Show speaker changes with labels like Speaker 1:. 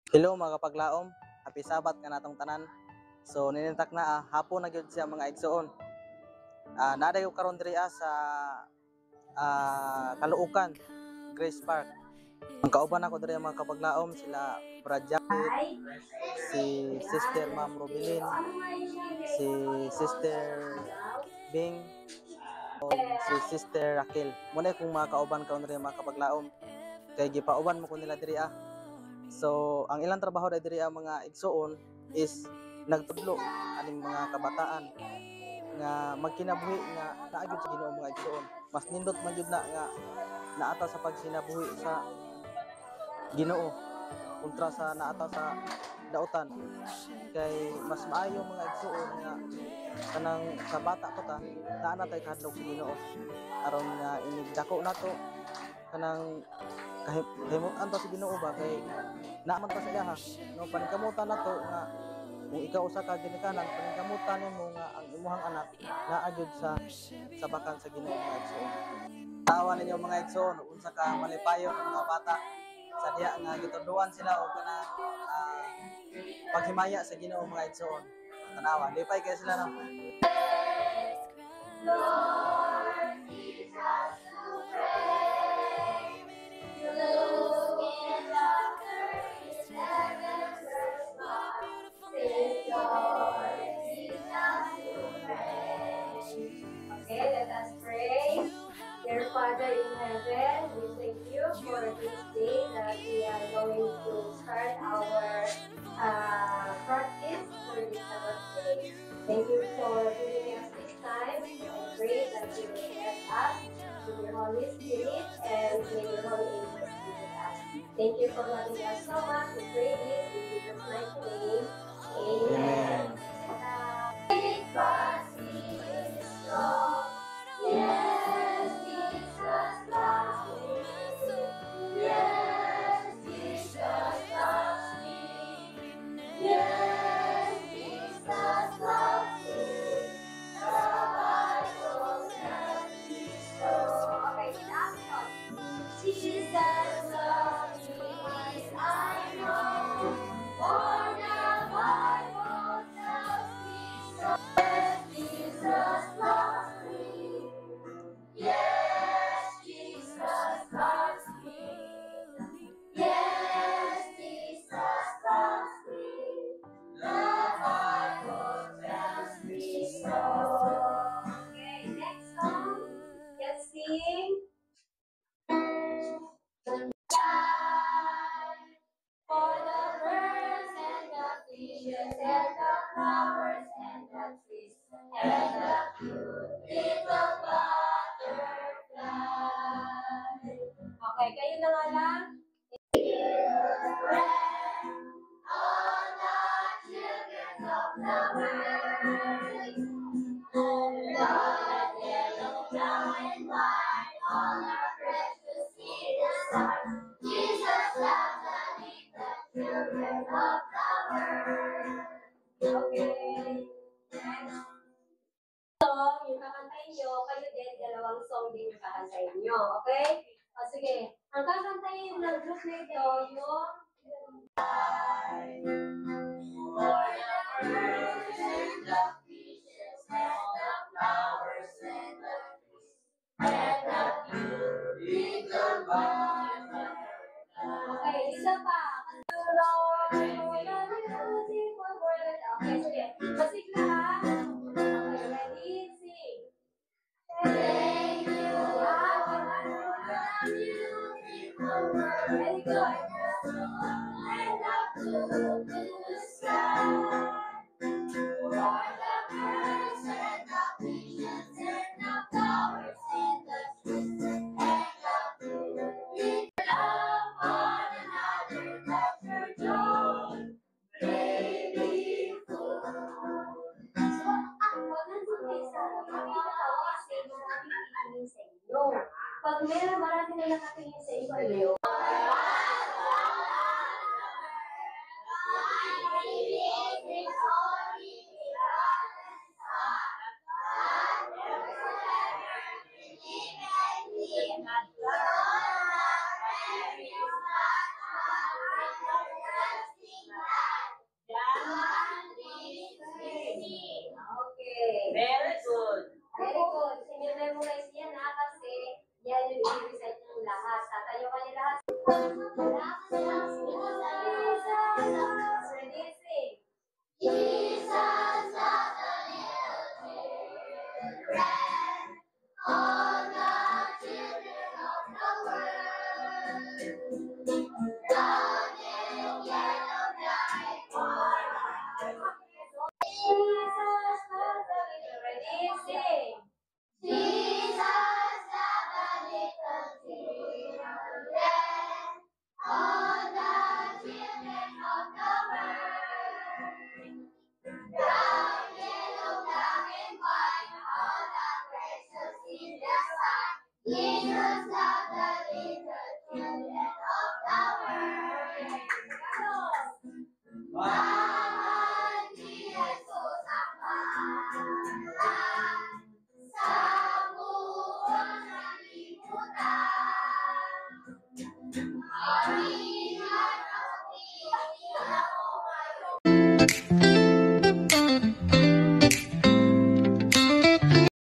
Speaker 1: Hello mga kapaglaom, happy sabat ka natong tanan. So ninintak na hapon na gyud siya mga igsoon. Nadayo karon diri sa Kaluukan, Grace Park. Ang kauban ako diri mga kapaglaom sila Brad Jackie, si Sister Ma'am Robilin, si Sister Bing, o si Sister Raquel. Muna kung mga kauban karon diri mga kapaglaom. Kay gipauban mo ko nila diri So, ang ilang trabaho diri mga igsoon is nagtudlo aning mga kabataan nga magkinabuhi nga naagid sa Ginoo mga igsoon. Mas nindot man jud na nga naata sa pagsinabuhi sa Ginoo kontra sa naata sa dautan. Kay mas maayo mga igsoon nga kanang sa bata pa ta naa na tay kahadlok sa Ginoo aron nga inigdako nato kanang kahimutan ta sa Ginoo ba kay naaman ta sa ilaha no paningkamutan nato nga kung ikaw usa ka ginikanan paningkamutan nimo nga ang imuhang anak naa gyud sa sabakan sa Ginoo mga igsoon. Tawa ninyo mga igsoon unsa ka malipayon ng mga bata sa diha nga gituduan sila og kanang paghimaya sa Ginoo mga igsoon. Tanawa lipay kay sila no. Lord, teach us to pray. Look in the thirst heavens Lord, teach us to pray. Okay, let us pray. Dear Father in heaven, we thank you for this day that we are going to start our practice for this Sabbath day. Thank you for giving us this time. I pray that you will bless us with your Holy Spirit and may your Holy Angels be with us. Thank you for loving us so much. We pray this in Jesus' mighty name. Amen. Yes, Jesus loves me. Yes, Jesus loves me. Yes, Jesus loves me. The Bible tells me so. Okay, last one. Jesus loves me, I know. For the Bible tells me so. Yes, Jesus loves me. Yes, Jesus loves me. Yes, Jesus loves me. The Bible tells me so. Okay, next song. Let's sing. For the birds and the fishes and the flowers and the trees and the cute little butterfly. Okay, kayo na nga lang. All the children of the world, blood, yellow, brown, and white, all are precious in the stars. Jesus loves the little children of the world. Okay. Next song, yung kakantayin nyo, kayo din, dalawang song din yung kakantayin nyo. Okay? O sige, ang kakantayin ng group na ito, yung for the birds and the fishes and the flowers and the trees and the cute little butterflies. Okay, isa pa. Okay, sige. Masigla ha. Okay, ready? Sing. Thank you, our beautiful world. Very good. And up to the sky. For the birds and the fishes and the flowers and the trees and the we love one another. Let your joy may be full. So, pag nandun kayo sa nakakatawa sa inyo, nakikitingin sa inyo. Pag marami na nakatingin sa inyo,